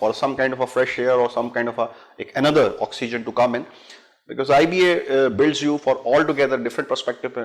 for some kind of a fresh air or some kind of another oxygen to come in, because IBA builds you for altogether different perspective,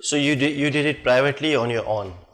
So you did it privately on your own,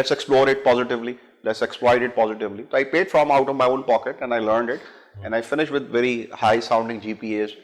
let's explore it positively, let's exploit it positively। So I paid from out of my own pocket and I learned it and I finished with very high sounding GPAs,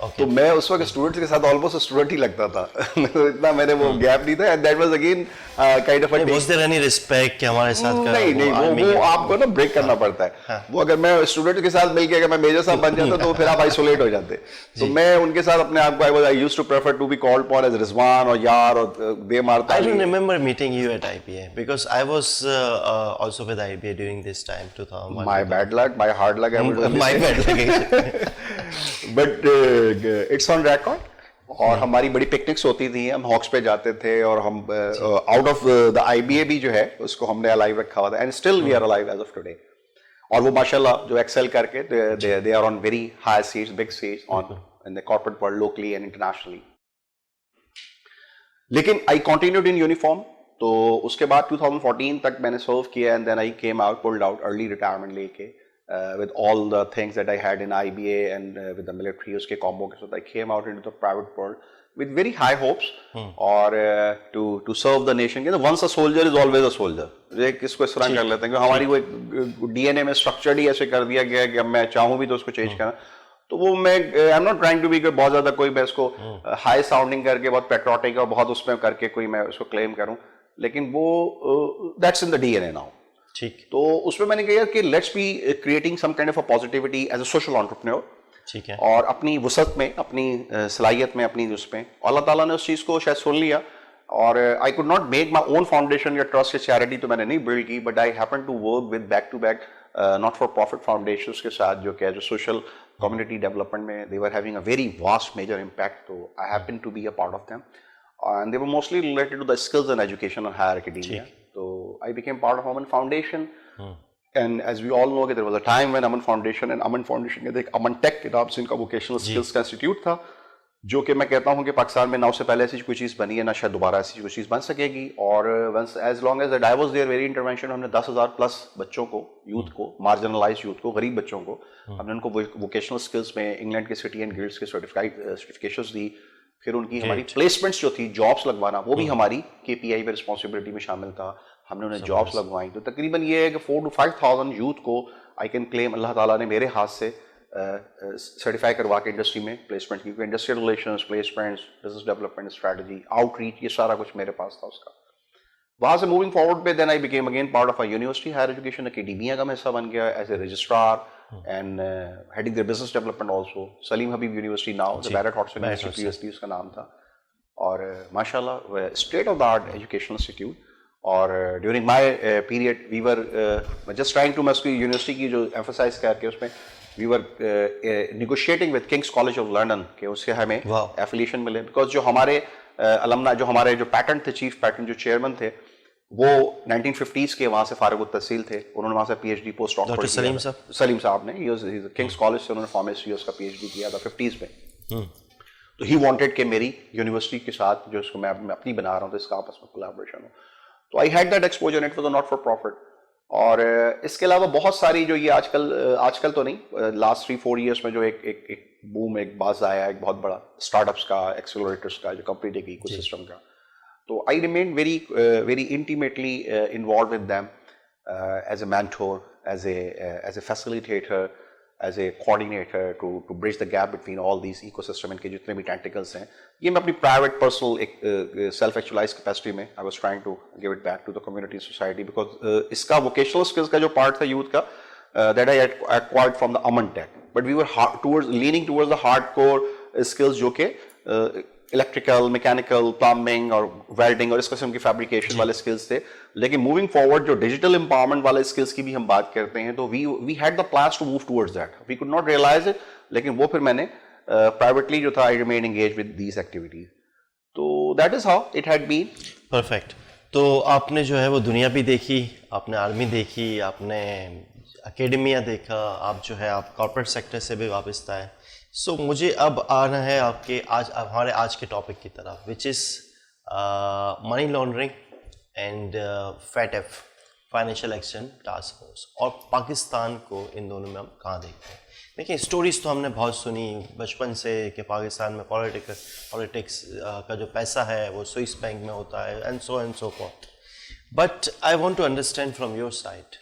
تو میں اس وقت students کے ساتھ almost student ہی لگتا تھا. اتنا میں نے وہ گیپ نہیں تھا, and that was again kind of was there any respect کہ ہمارے ساتھ نہیں, وہ آپ کو نا بریک کرنا پڑتا ہے. وہ اگر میں اسٹوڈنٹ کے ساتھ مل کے اگر میں میجر صاحب بن جاتا تو پھر آپ آئسولیٹ ہو جاتے. تو میں ان کے ساتھ اپنے آپ کو I used to prefer to be called upon as رضوان اور یار اور بے مارتا. I don't remember meeting you at IBA because I was also with IBA during this time 2001. My bad luck, my hard luck, I would My bad luck. But it's on record. اور ہماری بڑی picnics ہوتی تھیں, ہم ہاکس پہ جاتے تھے, اور ہم out of the I B A بھی جو ہے اس کو ہم نے الائیو رکھا ہوا تھا, and still we are alive as of today. اور وہ ماشاء اللہ جو ایکسل کر کے they are on very high seats, big seats on in the corporate world, locally and internationally. لیکن آئی کنٹینیوڈ ان یونیفارم. تو اس کے بعد 2014 تک میں نے سرو کیا, and then I came out, pulled out early retirement لے کے with all the things that I had in IBA and with the military اس کے combo کے ساتھ. I came out into the private world with very high hopes اور to serve the nation. Once a soldier is always a soldier. اس کو اس طرح کر لیتے ہیں کہ ہماری وہ ڈی این اے میں اسٹرکچرڈ ہی ایسے کر دیا گیا ہے کہ اب میں چاہوں بھی تو اس کو چینج کرنا. تو وہ میں I am not trying to be بہت زیادہ کوئی میں اس کو ہائی ساؤنڈنگ کر کے بہت پیٹروٹک اور بہت اس میں کر کے کوئی میں اس کو کلیم کروں, لیکن وہ that's in the DNA now اے ناؤ. ٹھیک. تو اس میں نے کہا کہ let's be creating some kind of a positivity as a social entrepreneur. ٹھیک ہے. اور اپنی وسعت میں, اپنی صلاحیت میں, اپنی اس میں, اللہ تعالیٰ نے اس چیز کو شاید سن لیا. اور I could not make my own foundation یا ٹرسٹ یا چیریٹی تو میں نے نہیں بلڈ کی, but I happen to work with back to back not for profit foundations کے ساتھ جو کہ جو سوشل کمیونٹی ڈیولپمنٹ میں they were having a very vast major impact. So I happened to be a part of them. And they were mostly related to the skills and education and higher academia. So I became part of Aman Foundation. And as we all know, there was a time when Aman Foundation کے ایک Aman Tech کے نام سے ان کا vocational skills کا institute تھا, جو کہ میں کہتا ہوں کہ پاکستان میں نہ اس سے پہلے ایسی کوئی چیز بنی ہے, نہ شاید دوبارہ ایسی کوئی چیز بن سکے گی. اور as long as I was there, very intervention, ہم نے 10,000 پلس بچوں کو, یوتھ کو, مارجنلائز یوتھ کو, غریب بچوں کو, ہم نے ان کو ووکیشنل اسکلس میں انگلینڈ کے سٹی اینڈ گلڈس کے سرٹیفکیشنز دی. پھر ان کی ہماری پلیسمنٹس جو تھی, جابس لگوانا, وہ بھی ہماری KPI میں رسپانسبلٹی میں شامل تھا. ہم نے انہیں جابس لگوائیں. تو تقریباً یہ ہے کہ 4,000 to 5,000 یوتھ کو آئی کین کلیم اللہ تعالیٰ نے میرے ہاتھ سے سرٹیفائی کروا کے انڈسٹری میں پلیسمنٹ کی. کیونکہ industrial relations, placements, business development strategy, out reach, یہ سارا کچھ میرے پاس تھا اس کا. وہاں سے موونگ فارورڈ پہ then I became again part of a university higher education academia کا میں حصہ بن گیا as a registrar and heading their business development also. Salim Habib university now, Barrett Hodgson university اس کا نام تھا. اور ماشاء اللہ state of the art educational institute. اور during my period we were just trying to, میں اس کی یونیورسٹی کی جو ایمفسائز کر کے اس میں we were negotiating with King's college of London کہ اس سے ہمیں ایفیلیشن ملے. بیکاز جو ہمارے المنا, جو ہمارے جو پیٹرن تھے, چیف پیٹرن جو چیئرمین تھے, وہ 1950s کے وہاں سے فارغ التحصیل تھے. انہوں نے وہاں سے PhD پوسٹ ڈاکٹر سلیم صاحب نے کنگس کالج سے انہوں نے فارمیسی اس کا PhD کیا تھا 50s میں. تو ہی وانٹیڈ کہ میری یونیورسٹی کے ساتھ جو اس کو میں اپنی بنا رہا ہوں تو اس کا آپس میں کولیبریشن ہو. تو I had that exposure, it was not for profit. اور اس کے علاوہ بہت ساری جو یہ آج کل تو نہیں, لاسٹ 3-4 ایئرس میں جو ایک بوم, ایک باز آیا ہے ایک بہت بڑا اسٹارٹ اپس کا, ایکسلریٹرس کا, جو کمپنی کے ایکو سسٹم کا. تو I remain very intimately involved with them as a mentor, as a facilitator, as a coordinator to bridge the gap between all these ecosystem. ان کے جتنے بھی ٹینٹیکلس ہیں, یہ میں اپنی پرائیویٹ پرسنل ایک سیلف ایکچولائز کیپیسٹی میں I was trying to give it back to the community society. Because اس کا ووکیشنل اسکلس کا جو پارٹ تھا یوتھ کا, that I acquired from the Aman tech, but we were leaning towards the hard core skills جو کہ electrical, mechanical, plumbing اور welding اور اس قسم کی فیبریکیشن والے اسکلس تھے. لیکن موونگ فارورڈ جو ڈیجیٹل امپاورمنٹ والے اسکلس کی بھی ہم بات کرتے ہیں, تو we had the plans to move towards that. We could not realize it, لیکن وہ پھر میں نے پرائیویٹلی جو تھا I remain engage with these activities. تو that is how it had been. Perfect. تو آپ نے جو ہے وہ دنیا بھی دیکھی, آپ نے آرمی دیکھی, آپ نے اکیڈمیا دیکھا, آپ جو ہے آپ کارپوریٹ سیکٹر سے بھی وابستہ ہے. سو مجھے اب آنا ہے آپ کے ہمارے آج کے ٹاپک کی طرف, which is money laundering and FATF, financial action task force, اور پاکستان کو ان دونوں میں ہم کہاں دیکھتے ہیں. دیکھیں اسٹوریز تو ہم نے بہت سنی بچپن سے کہ پاکستان میں پالیٹکس کا جو پیسہ ہے وہ سوئس بینک میں ہوتا ہے, and so forth. But I want to understand from your side,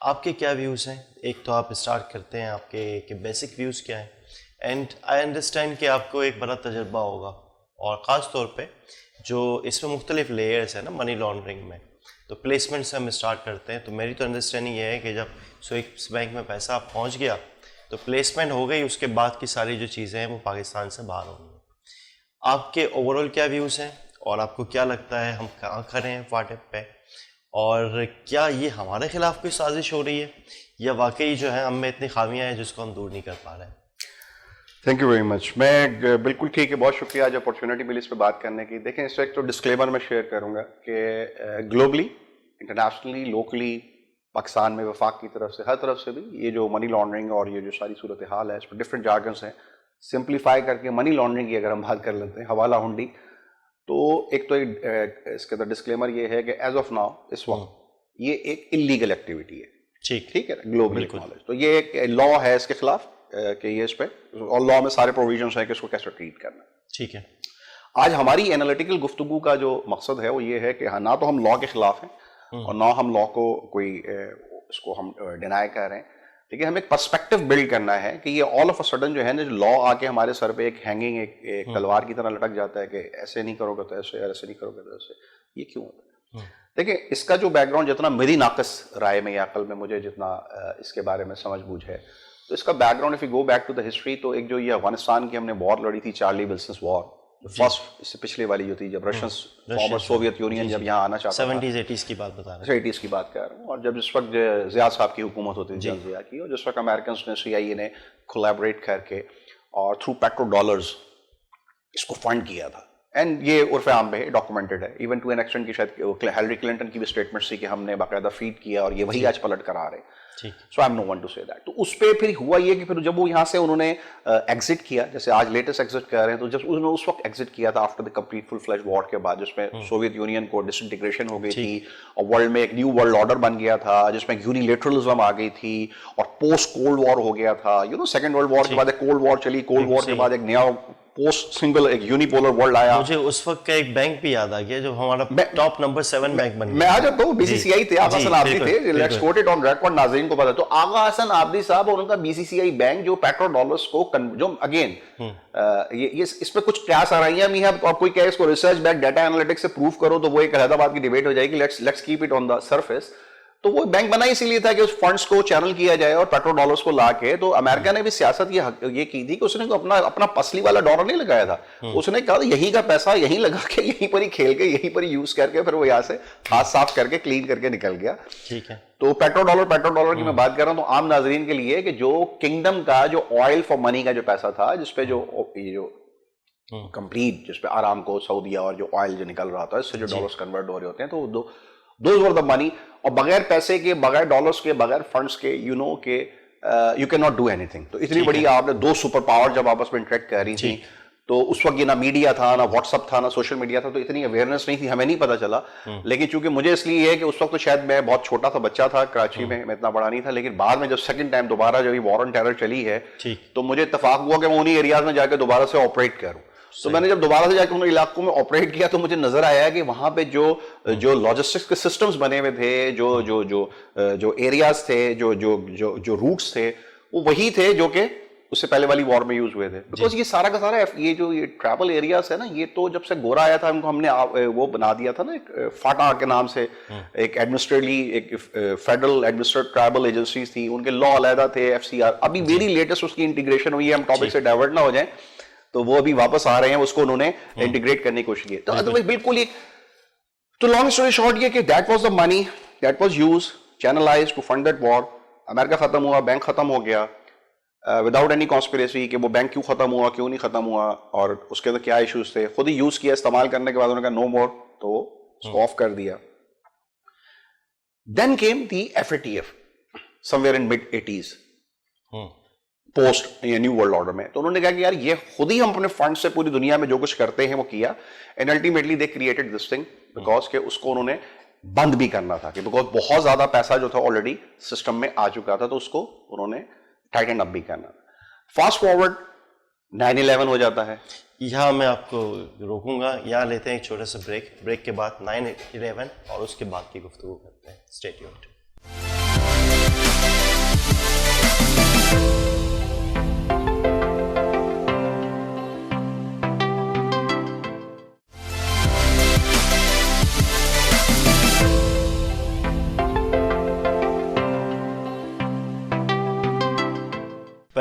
آپ کے کیا ویوز ہیں. ایک تو آپ اسٹارٹ کرتے ہیں آپ کے بیسک ویوز کیا ہیں, اینڈ آئی انڈرسٹینڈ کہ آپ کو ایک بڑا تجربہ ہوگا, اور خاص طور پہ جو اس میں مختلف لیئرس ہیں نا منی لانڈرنگ میں. تو پلیسمنٹ سے ہم اسٹارٹ کرتے ہیں. تو میری تو انڈرسٹینڈنگ یہ ہے کہ جب سوئس بینک میں پیسہ پہنچ گیا تو پلیسمنٹ ہو گئی, اس کے بعد کی ساری جو چیزیں ہیں وہ پاکستان سے باہر ہوں گی. آپ کے اوور آل کیا ویوز ہیں, اور آپ کو کیا لگتا ہے ہم کہاں کھڑے ہیں فاٹک پہ, اور کیا یہ ہمارے خلاف کوئی سازش ہو رہی ہے, یا واقعی جو ہے ہم میں اتنی خامیاں ہیں جس کو ہم دور نہیں کر پا رہے ہیں؟ Thank you very much. میں بالکل ٹھیک ہے, بہت شکریہ آج اپارچونیٹی ملی اس پہ بات کرنے کی. دیکھیں اس وقت تو ڈسکلیمر میں شیئر کروں گا کہ گلوبلی, انٹرنیشنلی, لوکلی, پاکستان میں وفاق کی طرف سے, ہر طرف سے بھی یہ جو منی لانڈرنگ اور یہ جو ساری صورتحال ہے اس پہ ڈفرینٹ جارگنس ہیں. سمپلیفائی کر کے منی لانڈرنگ کی اگر ہم بات کر لیتے ہیں, حوالہ ہنڈی, تو ایک تو اس کے اندر ڈسکلیمر یہ ہے کہ ایز آف ناؤ اس وقت یہ ایک انلیگل ایکٹیویٹی ہے. ٹھیک ہے, گلوبلی نالج. تو یہ ایک لا ہے اس کے خلاف کہ یہ اس پہ, اور لا میں سارے پروویژنس ہیں کہ اس کو کیسے ٹریٹ کرنا. ٹھیک ہے. آج ہماری انالیٹیکل گفتگو کا جو مقصد ہے وہ یہ ہے کہ نہ تو ہم لا کے خلاف ہیں اور نہ ہم لا کو کوئی اس کو ہم ڈینائی کر رہے ہیں, لیکن ہمیں ایک پرسپیکٹو بلڈ کرنا ہے کہ یہ آل آف اے سڈن جو ہے نا, جو لا آ کے ہمارے سر پہ ایک ہینگنگ ایک تلوار کی طرح لٹک جاتا ہے کہ ایسے نہیں کرو گے تو ایسے, ایسے نہیں کرو گے تو ایسے, یہ کیوں ہوتا ہے؟ دیکھیں اس کا جو بیک گراؤنڈ جتنا میری ناقص رائے میں یا عقل میں مجھے جتنا اس کے بارے میں سمجھ بوجھ ہے, تو اس کا background if you go back to the history, تو ایک جو یہ افغانستان کی ہم نے وار لڑی تھی, چارلی ولسنس وار, فرسٹ, اس سے پچھلے والی جو تھی جب رشینس فارمر سوویت یونین جب یہاں آنا چاہتا تھا, 70s 80s کی بات بتا رہے ہیں, 80s کی بات کر رہا ہوں, اور جب جس وقت ضیاء صاحب کی حکومت ہوتی تھی, ضیاء کی, اور جس وقت امریکنس نے سی آئی اے نے کولیبریٹ کر کے اور تھرو پیٹرو ڈالرز اس کو فنڈ کیا تھا. اینڈ یہ عرف عام پہ ڈاکومنٹڈ ہے, ایون ٹو این ایکسٹینٹ کی شاید ہیلری کلنٹن کی بھی اسٹیٹمنٹس تھی کہ ہم نے باقاعدہ فیڈ کیا اور یہ وہی آج پلٹ کر آ رہے ہیں. So I am no one to say that. تو اس پہ پھر ہوا یہ کہ پھر جب وہ یہاں سے انہوں نے ایگزٹ کیا, جیسے آج لیٹسٹ ایگزٹ کر رہے ہیں, تو جب انہوں نے اس وقت ایگزٹ کیا تھا آفٹر دا کمپلیٹ فل فلیج وار کے بعد, جس میں سوویت یونین کو ڈس انٹیگریشن ہو گئی تھی اور ورلڈ میں ایک نیو ورلڈ آرڈر بن گیا تھا جس میں یونیلیٹرلزم آ گئی تھی اور پوسٹ کولڈ وار ہو گیا تھا. You know second world war کے بعد ایک کولڈ وار چلی, کولڈ وار کے بعد ایک نیا پوسٹ سنگل ایک یونیپولر ورلڈ آیا. مجھے اس وقت کا ایک بینک بھی یاد آ گیا جو ہمارا ٹاپ نمبر 7 بینک بن گیا. میں آ جاتا ہوں, بی سی سی آئی تھے, آغا حسن آبدی تھے, let's quote it on record, ناظرین کو پتا. تو آغا حسن آبدی صاحب اور ان کا B C C I bank جو پیٹرو ڈالرز کو, جو اگین یہ اس پہ کچھ قیاس آرائیاں بھی ہیں, اور کوئی کہے اس کو ریسرچ بیک ڈیٹا انالیٹکس سے پروف کرو تو وہ ایک علیحدہ بات کی ڈیبیٹ ہو جائے گی. Let's keep it on the surface. تو وہ بینک بنا اسی لیے تھا کہ اس فنڈس کو چینل کیا جائے اور پیٹرو ڈالرز کو لا کے. تو امریکہ نے بھی سیاست یہ کی تھی کہ اس نے اپنا پسلی والا ڈالر نہیں لگایا تھا, اس نے کہا یہیں کا پیسہ یہیں لگا کے, یہیں پر ہی کھیل کے, یہیں پر ہی یوز کر کے, پھر وہ یہاں سے ہاتھ صاف کر کے کلین کر کے نکل گیا. ٹھیک ہے. تو پیٹرو ڈالر کی میں بات کر رہا ہوں, تو عام ناظرین کے لیے کہ جو کنگڈم کا جو آئل فار منی کا جو پیسہ تھا, جس پہ جو کمپلیٹ, جس پہ آرام کو, سعودیہ, اور جو آئل جو نکل رہا تھا, اس سے جو ڈالرز کنورٹ ہو رہے ہوتے ہیں, تو دوز ور دا منی. اور بغیر پیسے کے, بغیر ڈالرز کے, بغیر فنڈز کے, یو نو کہ you can not do any thing. تو اتنی بڑی آپ نے دو سپر پاور جب آپس میں انٹریکٹ کر رہی تھیں, تو اس وقت یہ نہ میڈیا تھا, نہ واٹس اپ تھا, نہ سوشل میڈیا تھا, تو اتنی اویئرنیس نہیں تھی, ہمیں نہیں پتا چلا. لیکن چونکہ مجھے اس لیے ہے کہ اس وقت تو شاید میں بہت چھوٹا تھا, بچہ تھا کراچی میں اتنا بڑا نہیں تھا, لیکن بعد میں جب سیکنڈ ٹائم دوبارہ جب یہ وار آن ٹیرر چلی ہے, تو مجھے اتفاق ہوا کہ میں انہی ایریاز میں جا کے دوبارہ سے آپریٹ کروں. تو میں نے جب دوبارہ سے جا کے ان علاقوں میں آپریٹ کیا, تو مجھے نظر آیا کہ وہاں پہ جو لاجسٹکس کے سسٹمز بنے ہوئے تھے, جو ایریاز تھے, جو روٹس تھے, وہ وہی تھے جو کہ اس سے پہلے والی وار میں یوز ہوئے تھے. بیکاز یہ سارا کا سارا یہ جو ٹریول ایریاز ہے نا, یہ تو جب سے گورا آیا تھا ہم نے وہ بنا دیا تھا نا ایک فاٹا کے نام سے, ایک ایڈمنسٹریٹلی ایک فیڈرل ایڈمنسٹریٹ ٹرائبل ایجنسیز تھی, ان کے لا علیحدہ تھے, ایف سی آر. ابھی ویری لیٹسٹ اس کی انٹیگریشن ہوئی ہے, ہم ٹاپک سے ڈائیورٹ نہ ہو جائیں, تو وہ ابھی واپس آ رہے ہیں, اس کو انہوں نے انٹیگریٹ کرنے کی کوشش کی. تو ادروائز بالکل ہی, تو لانگ اسٹوری شارٹ یہ کہ that was the money that was use channelize to fund that war. امریکہ ختم ہوا, بینک ختم ہو گیا, وداؤٹ اینی کانسپریسی کہ وہ بینک کیوں ختم ہوا, کیوں نہیں ختم ہوا, اور اس کے اندر کیا ایشوز تھے, خود ہی یوز کیا, استعمال کرنے کے بعد انہوں نے کہا نو مور, تو اس کو آف کر دیا. Then came the FATF somewhere in mid 80s post new world order میں. تو انہوں نے کہا کہ یار یہ خود ہی ہم اپنے فنڈ سے پوری دنیا میں جو کچھ کرتے ہیں وہ کیا, and ultimately they created this thing, because کہ اس کو انہوں نے بند بھی کرنا تھا, کہ بیکاز بہت زیادہ پیسہ جو تھا آلریڈی سسٹم میں آ چکا تھا, تو اس کو انہوں نے ٹائٹن اپ بھی کرنا تھا. فاسٹ فارورڈ 9/11 ہو جاتا ہے. یہاں میں آپ کو روکوں گا, یہاں لیتے ہیں ایک چھوٹا سا بریک کے بعد 9/11 اور اس کے بعد کی گفتگو کرتے ہیں. Stay tuned.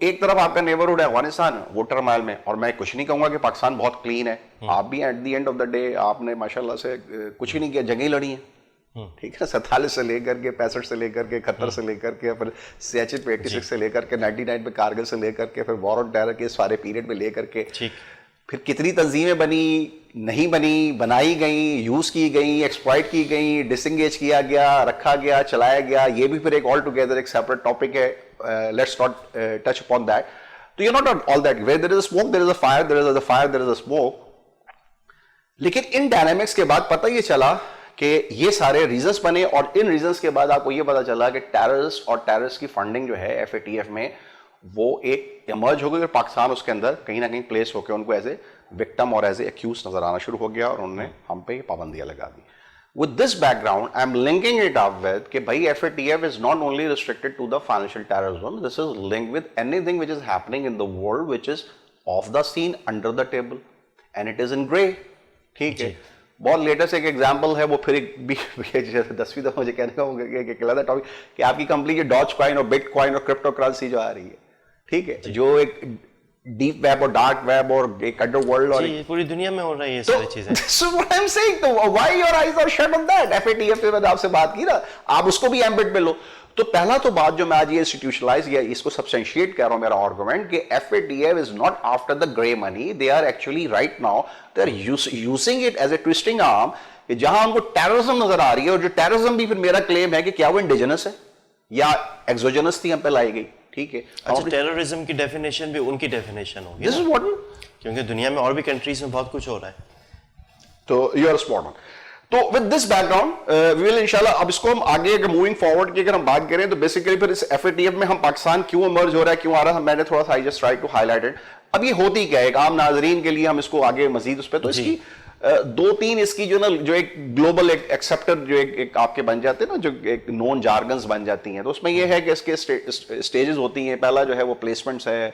ایک طرف آپ کا نیبرہڈ ہے افغانستان وہ ٹرمائل میں, اور میں کچھ نہیں کہوں گا کہ پاکستان بہت کلین ہے, آپ بھی at the end of the day آپ نے ماشاءاللہ سے کچھ ہی نہیں کیا, جنگیں لڑی ہیں, ٹھیک ہے, 47 سے لے کر کے 65 سے لے کر کے 71 سے لے کر کے پھر 86 پہ 86 سے لے کر کے 99 پہ کارگل سے لے کر کے پھر وار آن ٹیرر کے سارے پیریڈ میں لے کر کے پھر کتنی تنظیمیں بنی, نہیں بنی, بنائی گئیں, یوز کی گئیں, ایکسپلائٹ کی گئیں, ڈس انگیج کیا گیا, رکھا گیا, چلایا گیا, یہ بھی پھر ایک آل ٹوگیدر ایک سیپریٹ ٹاپک ہے. Let's not touch upon that. تو you not all that where there is a smoke there is a fire, there is a fire there is a smoke. لیکن ان ڈائنامکس کے بعد پتہ یہ چلا کہ یہ سارے ریزنس بنے, اور ان ریزنس کے بعد آپ کو یہ پتا چلا کہ ٹیررسٹ اور ٹیررسٹ کی فنڈنگ جو ہے FATF میں وہ ایک ایمرج ہو گئی, اور پاکستان اس کے اندر کہیں نہ کہیں پلیس ہو کے ان کو ایز اے وکٹم اور ایز اے ایکیوز نظر آنا شروع ہو گیا, اور انہوں نے ہم پہ یہ پابندیاں لگا دی. With this background, I'm linking it up with کہ بھائی FATF is not only restricted to the financial terrorism, this is linked with anything which is happening in the world which is off the scene, under the table, and it is in grey. ٹھیک ہے, بہت latest ایک example ہے, وہ پھر ایک 10ویں دفعہ مجھے کہنے کا ہوگا کہ ایک علیحدہ ٹاپک کہ آپ کی کمپنی کی ڈاج کوائن اور بٹ کوائن اور کرپٹو کرنسی جو آ رہی ہے, ٹھیک ہے, جو ایک ڈیپ ویب اور ڈارک ویب اور ایک انڈر ورلڈ, اور پوری دنیا میں ہو رہی ہے یہ ساری چیزیں. So what I'm saying, why your eyes are shut on that? FATF پہ میں نے آپ سے بات کی نا, آپ اس کو بھی ایمبٹ میں لو. تو پہلا تو بات جو میں آج یہ انسٹیٹیوشنلائز یا اس کو سبسٹینشیٹ کر رہا ہوں میرا آرگومنٹ کہ FATF is not after the grey money, they are actually right now they are using it as a twisting arm کہ جہاں ان کو ٹیررزم نظر آ رہی ہے, اور جو ٹیررزم بھی پھر میرا کلیم ہے کہ کیا وہ انڈیجنس ہے یا ایکزوجنس تھی ہم پہ لائی گئی, ٹھیک ہے. اچھا, ٹیررزم کی ڈیفینیشن بھی ان کی ڈیفینیشن ہوگی, This is what, کیونکہ دنیا میں اور بھی کنٹریز میں بہت کچھ ہو رہا ہے. تو you are spot on. تو with this background we will انشاءاللہ اب اس کو ہم آگے اگر موونگ فارورڈ کی اگر ہم بات کریں تو بیسیکلی پھر اس FATF میں ہم پاکستان کیوں ایمرج ہو رہا ہے, کیوں آ رہا ہے, میں نے تھوڑا سا I just try to highlight it. اب یہ ہوتی کیا ہے ایک عام ناظرین کے لیے, ہم اس کو آگے مزید اس پہ, تو اس کی دو تین اس کی جو نا جو ایک گلوبل ایک ایکسیپٹر جو ایک آپ کے بن جاتے ہیں نا, جو ایک نون جارگنز بن جاتی ہیں, تو اس میں یہ ہے کہ اس کے اسٹیجز ہوتی ہیں. پہلا جو ہے وہ پلیسمنٹس ہے,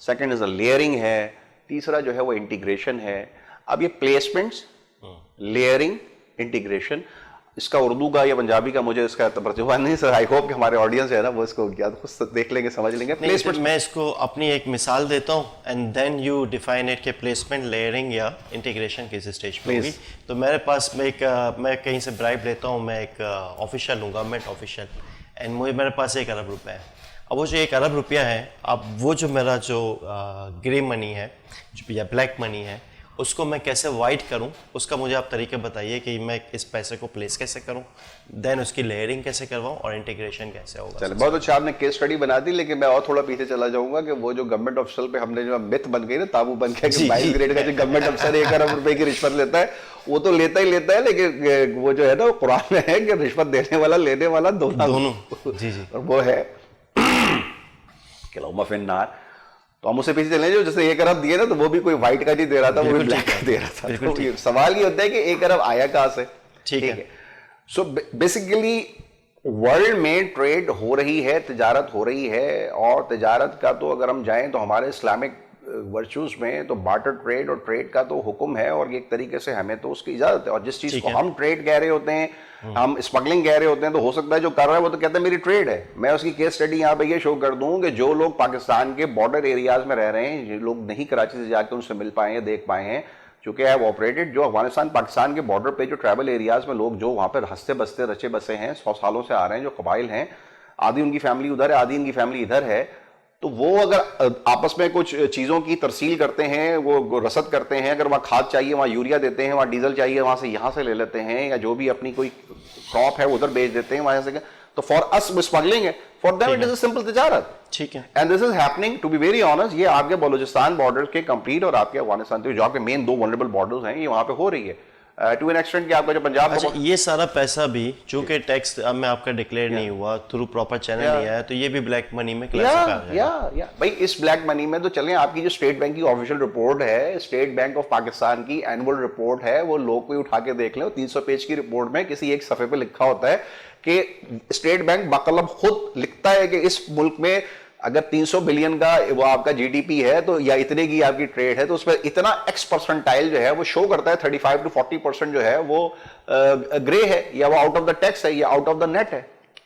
سیکنڈ از اے لیئرنگ ہے, تیسرا جو ہے وہ انٹیگریشن ہے. اب یہ پلیسمنٹس, لیئرنگ, انٹیگریشن, اس کا اردو کا یا پنجابی کا مجھے اس کا ترجمہ نہیں سر, آئی ہوپ کہ ہمارے آڈینس ہے نا وہ اس کو خود دیکھ لیں گے, سمجھ لیں گے. پلیسمنٹ میں اس کو اپنی ایک مثال دیتا ہوں and then you define it کہ پلیسمنٹ لیئرنگ یا انٹیگریشن کس اسٹیج پہ ہوگی. تو میرے پاس میں کہیں سے برائب لیتا ہوں, میں ایک آفیشیل ہوں, گورنمنٹ آفیشیل, اینڈ میرے پاس 1 ارب روپے ہے. اب وہ جو 1 ارب روپیہ ہے, اب وہ جو میرا جو گرے منی ہے یا بلیک منی ہے اس کو میں کیسے وائٹ کروں, اس کا مجھے آپ طریقے بتائیے کہ میں اس پیسے کو پلیس کیسے کروں, دین اس کی لیئرنگ کیسے کرواؤں اور انٹیگریشن کیسے ہوگا. چلے بہت اچھا, آپ نے کیس اسٹڈی بنا دی, لیکن میں اور تھوڑا پیچھے چلا جاؤں گا کہ وہ جو گورنمنٹ آفیسر پہ ہم نے جو مت بن گئی نا, تابو بن گیا کہ 22 گریڈ کا جو گورنمنٹ افسر 1 ارب روپے کی رشوت لیتا ہے, وہ تو لیتا ہی لیتا ہے, لیکن وہ جو ہے نا وہ قرآن میں ہے کہ رشوت دینے والا لینے والا دونوں. جی جی, اور وہ ہے کہ لو مفن نار. تو ہم اسے پیچھے چلیں جو جیسے 1 ارب دیے نا, تو وہ بھی کوئی وائٹ کا نہیں دے رہا تھا, وہ بھی بلیک کا دے رہا تھا. تو سوال یہ ہوتا ہے کہ 1 ارب آیا کہاں سے, ٹھیک ہے. سو بیسیکلی ورلڈ میں ٹریڈ ہو رہی ہے, تجارت ہو رہی ہے, اور تجارت کا تو اگر ہم جائیں تو ہمارے اسلامک ورچوز میں تو بارٹر ٹریڈ اور ٹریڈ کا تو حکم ہے, اور ایک طریقے سے ہمیں تو اس کی اجازت ہے. اور جس چیز کو ہم ٹریڈ کہہ رہے ہوتے ہیں, ہم اسمگلنگ کہہ رہے ہوتے ہیں, تو ہو سکتا ہے جو کر رہا ہے وہ تو کہتا ہے میری ٹریڈ ہے. میں اس کی کیس اسٹڈی یہاں پہ یہ شو کر دوں کہ جو لوگ پاکستان کے بارڈر ایریاز میں رہ رہے ہیں, جو لوگ نہیں کراچی سے جا کے ان سے مل پائے ہیں, دیکھ پائے ہیں, چونکہ ہے آپریٹڈ, جو افغانستان پاکستان کے بارڈر پہ جو ٹریول ایریاز میں لوگ جو وہاں پہ ہنستے بستے رچے بسے ہیں, 100 سالوں سے آ رہے ہیں, جو قبائل ہیں, آدھی ان کی فیملی ادھر ہے, آدھی ان کی فیملی ادھر ہے, تو وہ اگر آپس میں کچھ چیزوں کی ترسیل کرتے ہیں, وہ رسد کرتے ہیں, اگر وہاں کھاد چاہیے وہاں یوریا دیتے ہیں, وہاں ڈیزل چاہیے وہاں سے یہاں سے لے لیتے ہیں, یا جو بھی اپنی کوئی کراپ ہے ادھر بیچ دیتے ہیں وہاں سے, تو فار اس اسمگلنگ ہے, for them it is a simple تجارت. ٹھیک ہے. And this is happening to be very honest, یہ آپ کے بلوچستان بارڈر کے کمپلیٹ اور آپ کے افغانستان جو آپ کے مین 2 ونریبل بارڈرز ہیں, یہ وہاں پہ ہو رہی ہے ٹو این ایکسٹینٹ کہ آپ کا جو پنجاب. اچھا, یہ سارا پیسہ بھی چونکہ ٹیکس اب میں آپ کا ڈکلیئر نہیں ہوا, تھرو پراپر چینل نہیں آیا, تو یہ بھی بلیک منی میں کلاسیفائی ہو جائے گا. بھائی اس بلیک منی میں تو چلیں, آپ کی جو اسٹیٹ بینک کی آفیشیل رپورٹ ہے, اسٹیٹ بینک آف پاکستان کی اینول رپورٹ ہے, وہ لوگ کوئی اٹھا کے دیکھ لیں, 300 پیج کی رپورٹ میں کسی ایک صفحے پہ لکھا ہوتا ہے کہ اسٹیٹ بینک بقلم خود لکھتا ہے کہ اس ملک میں اگر 300 بلین کا وہ آپ کا جی ڈی پی ہے تو یا اتنے کی آپ کی ٹریڈ ہے, تو اس پہ اتنا ایکس پرسنٹائل جو ہے وہ شو کرتا ہے 35 to 40% جو ہے وہ گرے ہے, یا وہ آؤٹ آف دا ٹیکس ہے, یا آؤٹ آف دا نیٹ ہے.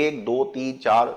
1 2 3 4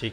ٹھیک.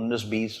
19-20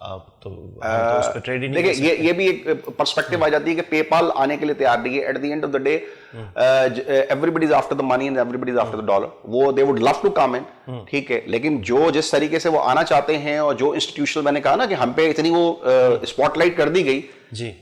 تو اس پہ ٹریڈ ہی نہیں. دیکھیں یہ بھی ایک پرسپیکٹو آ جاتی ہے کہ پے پال آنے کے لیے تیار نہیں ہے. At the end of the day everybody is after the money and everybody is after the dollar. وہ they would love to come ان, ٹھیک ہے, لیکن جو جس طریقے سے وہ آنا چاہتے ہیں اور جو انسٹیٹیوشنل, میں نے کہا نا کہ ہم پہ اتنی وہ اسپاٹ لائٹ کر دی گئی جی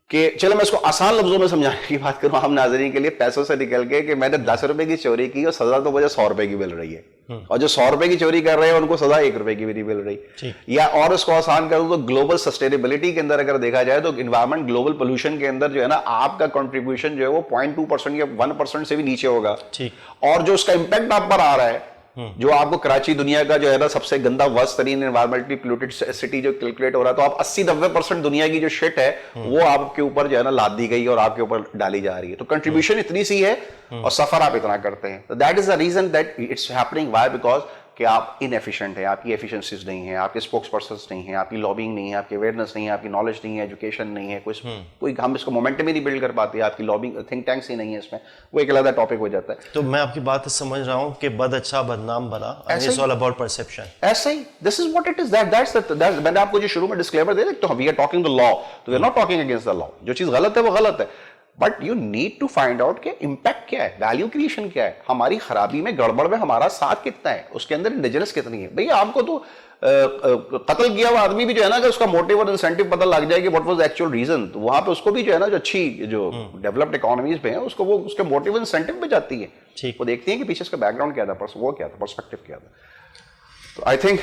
کہ چلو میں اس کو آسان لفظوں میں سمجھانے کی بات کروں ہم ناظرین کے لیے, پیسوں سے نکل کے کہ میں نے 10 روپے کی چوری کی اور سزا تو مجھے 100 روپے کی مل رہی ہے, اور جو 100 روپے کی چوری کر رہے ہیں ان کو سزا 1 روپے کی بھی نہیں مل رہی. یا اور اس کو آسان کروں تو گلوبل سسٹینیبلٹی کے اندر اگر دیکھا جائے تو انوائرمنٹ گلوبل پولوشن کے اندر جو ہے نا آپ کا کنٹریبیوشن جو ہے وہ 0.2% یا 1% سے بھی نیچے ہوگا, اور جو اس کا امپیکٹ آپ پر آ رہا ہے, جو آپ کو کراچی دنیا کا جو ہے نا سب سے گندا ورسٹ ترین انوائرمنٹلی پولوٹڈ سٹی جو کیلکولیٹ ہو رہا ہے, تو آپ 80-90% دنیا کی جو شٹ ہے وہ آپ کے اوپر جو ہے نا لاد دی گئی اور آپ کے اوپر ڈالی جا رہی ہے. تو کنٹریبیوشن اتنی سی ہے اور سفر آپ اتنا کرتے ہیں. That is the reason that it's happening. Why? Because کہ آپ انیفیشینٹ ہیں, آپ کی ایفیشنسیز نہیں ہیں, آپ کے اسپوکس پرسنس نہیں ہیں, آپ کی لابنگ نہیں ہے, آپ کی اویئرنیس نہیں ہے, آپ کی نالج نہیں ہے, ایجوکیشن نہیں ہے, کوئی ہم اس کو مومنٹم ہی نہیں بلڈ کر پاتے, آپ کی لابنگ تھنک ٹینکس ہی نہیں ہے, اس میں وہ ایک علیحدہ ٹاپک ہو جاتا ہے. تو میں آپ کی بات سمجھ رہا ہوں کہ بد اچھا بدنام بنا, اٹس آل اباؤٹ پرسیپشن. ایسا ہی دس از واٹ اٹ از. میں نے آپ کو جو شروع میں ڈسکلیمر دے دیا, we are talking the law, تو we are not talking against the law. جو چیز غلط ہے وہ غلط ہے, but you need to find out کہ امپیکٹ کیا ہے, ویلیو کریشن کیا ہے, ہماری خرابی میں گڑبڑ میں ہمارا ساتھ کتنا ہے, اس کے اندر انڈیجنس کتنی ہے. بھئی آپ کو تو قتل کیا ہوا آدمی بھی جو ہے نا اگر اس کا موٹیو اور انسینٹیو پتہ لگ جائے کہ واٹ واز ایکچوئل ریزن, تو وہاں پہ اس کو بھی جو ہے نا جو اچھی جو ڈیولپڈ اکانومیز پہ ہیں اس کو وہ اس کے موٹیو انسینٹیو پہ جاتی ہے, وہ دیکھتی ہیں کہ پیچھے اس کا بیک گراؤنڈ کیا تھا, وہ کیا تھا, پرسپیکٹو کیا تھا. تو آئی تھنک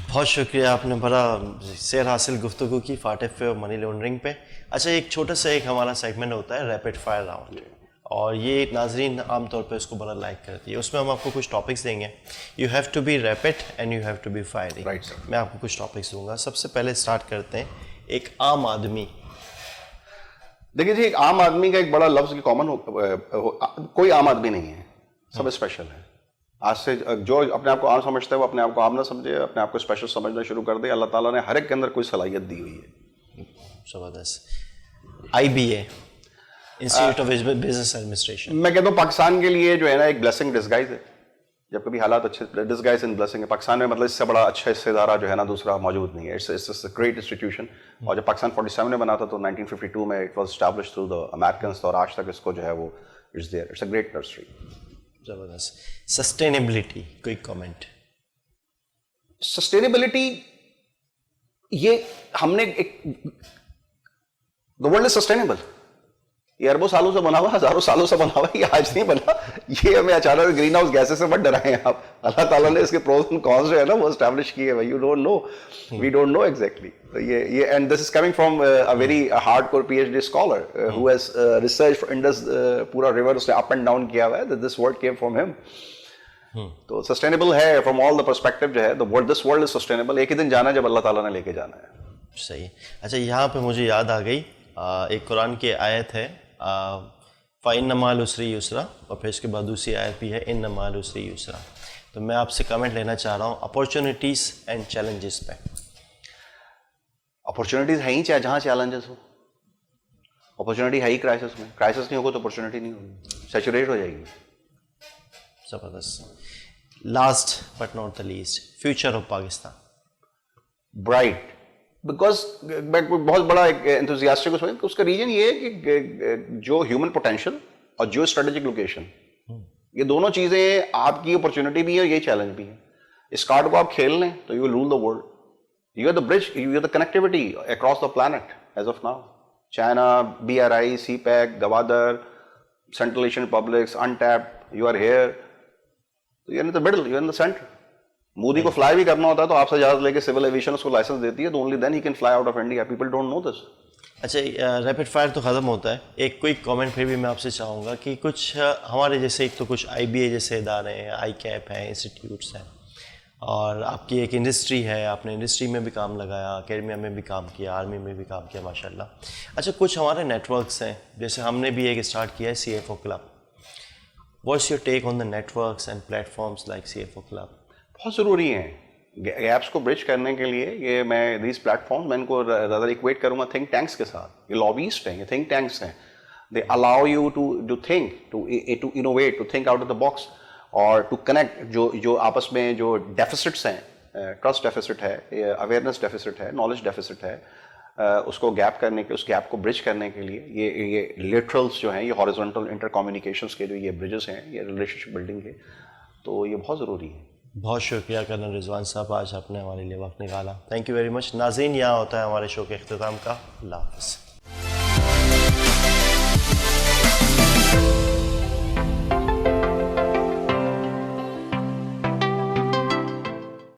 بہت شکریہ, آپ نے بڑا سیر حاصل گفتگو کی فاٹف پہ اور منی لانڈرنگ پہ. اچھا ایک چھوٹا سا ایک ہمارا سیگمنٹ ہوتا ہے ریپڈ فائر راؤنڈ, اور یہ ناظرین عام طور پہ اس کو بڑا لائک کرتی ہے. اس میں ہم آپ کو کچھ ٹاپکس دیں گے, you have to be rapid and you have to be fiery. میں آپ کو کچھ ٹاپکس دوں گا. سب سے پہلے اسٹارٹ کرتے ہیں, ایک عام آدمی. دیکھیے جی, ایک عام آدمی کا ایک بڑا لفظ کامن کوئی عام آدمی نہیں ہے, سب اسپیشل ہے. آج سے جو اپنے آپ کو عام سمجھتا ہے وہ اپنے آپ کو عام نہ سمجھے, اپنے آپ کو اسپیشل سمجھنا شروع کر دے. اللہ تعالیٰ نے ہر ایک کے اندر کوئی صلاحیت دی ہوئی ہے. زبردست. IBA, institute of business administration, میں کہتا ہوں پاکستان کے لیے جو ہے نا ایک بلیسنگ ڈسگائز ہے. جب کبھی حالات اچھے, ڈسگائز ان بلیسنگ ہے. پاکستان میں مطلب اس سے بڑا اچھا اس سے ادارہ جو ہے نا دوسرا موجود نہیں ہے. It's a great institution. اور جب پاکستان 47 میں بنا تھا تو 1952 میں it was establish through the Americans, اور آج تک اس کو جو ہے وہ it's there. It's a great nursery. زبردست. سسٹینیبلٹی, کوئی کامنٹ؟ سسٹینیبلٹی یہ ہم نے ایک دا ورلڈ از سسٹینیبل, یہ اربوں سالوں سے بنا ہوا, ہزاروں سالوں سے بنا ہوا, یہ آج نہیں بنا. یہ ہمیں اچانک گرین ہاؤس گیسز سے مت ڈرائیں آپ. اللہ تعالیٰ نے اس کے پروز اینڈ کونس جو ہے نا وہ اسٹیبلش کیے ہیں. You don't know, we don't know exactly. یہ and this is coming from a very hard core PhD scholar who has research Indus پورا ریور اس نے اپ اینڈ ڈاؤن کیا ہوا ہے. دس ورڈ کیم فرام ہم. تو سسٹینیبل ہے فرام آل دا پرسپیکٹو جو ہے. This world is sustainable. ایک ہی دن جانا ہے جب اللہ تعالیٰ نے لے کے جانا ہے. صحیح. اچھا یہاں پہ مجھے یاد آ گئی, ایک قرآن کی آیت ہے فَإِنَّ مَعَ الْعُسْرِ يُسْرًا, اور پھر اس کے بعد دوسری آیت بھی ہے إِنَّ مَعَ الْعُسْرِ يُسْرًا. تو میں آپ سے کمنٹ لینا چاہ رہا ہوں اپورچونیٹیز اینڈ چیلنجز پہ. اپورچونیٹیز ہیں ہی جہاں چیلنجز ہو. اپورچونیٹی ہے ہی کرائسس میں. کرائسس نہیں ہوگا تو اپورچونیٹی نہیں ہوگی, سیچوریٹ ہو جائے گی. زبردست. Last but not the least, future of Pakistan. Bright, because میں بہت بڑا ایک انتھوزیاسٹک اس کا ریجن یہ ہے کہ جو ہیومن پوٹینشیل اور جو اسٹریٹجک لوکیشن, یہ دونوں چیزیں آپ کی اپرچونٹی بھی ہے اور یہ چیلنج بھی ہے. اس کارڈ کو آپ کھیل لیں تو you will rule the world. You are the bridge, you are the connectivity across the planet as of now. China, BRI, CPEC, Gwadar, central Asian republics, انٹیپ, you are here. You are in the middle, you are in the centre. Modi کو fly بھی کرنا ہوتا ہے تو آپ سے اجازت لے کے سول ایویشن اس کو لائسنس دیتی ہے, تو اونلی دین ہی can fly out of India. People don't know this. اچھا ریپڈ فائر تو ختم ہوتا ہے, ایک کوئک کامنٹ پھر بھی میں آپ سے چاہوں گا کہ کچھ ہمارے جیسے ایک تو کچھ IBA جیسے ادارے ہیں, ICAP ہیں, انسٹیٹیوٹس ہیں, اور آپ کی ایک انڈسٹری ہے, آپ نے انڈسٹری میں بھی کام لگایا, اکیڈمیا میں بھی کام کیا, آرمی میں بھی کام کیا ماشاء اللہ. اچھا کچھ ہمارے نیٹ ورکس ہیں, جیسے ہم نے بھی ایک اسٹارٹ کیا ہے CFO club. What's your take on the networks and platforms like CFO club? بہت ضروری ہیں گیپس کو برج کرنے کے لیے. یہ میں دیز پلیٹ فارمس میں ان کو زیادہ ایکویٹ کروں گا تھنک ٹینکس کے ساتھ. یہ لابیسٹ ہیں, یہ تھنک ٹینکس ہیں. They allow you to think, to innovate, to think out of the box, اور ٹو کنیکٹ جو آپس میں جو ڈیفیسٹس ہیں ٹرسٹ ڈیفیسٹ ہے, اویئرنیس ڈیفیسٹ ہے, نالج ڈیفیسٹ ہے, اس کو گیپ کرنے کے, اس گیپ کو برج کرنے کے لیے یہ لیٹرلس جو ہیں, یہ ہاریزونٹل انٹر کمیونیکیشنس کے جو یہ برجز ہیں, یہ ریلیشن شپ بلڈنگ ہے, تو یہ بہت ضروری ہے. بہت شکریہ کرنل رضوان صاحب, آج آپ نے ہمارے لیے وقت نکالا. Thank you very much. ناظرین, یہاں ہوتا ہے ہمارے شو کے اختتام کا. اللہ حافظ.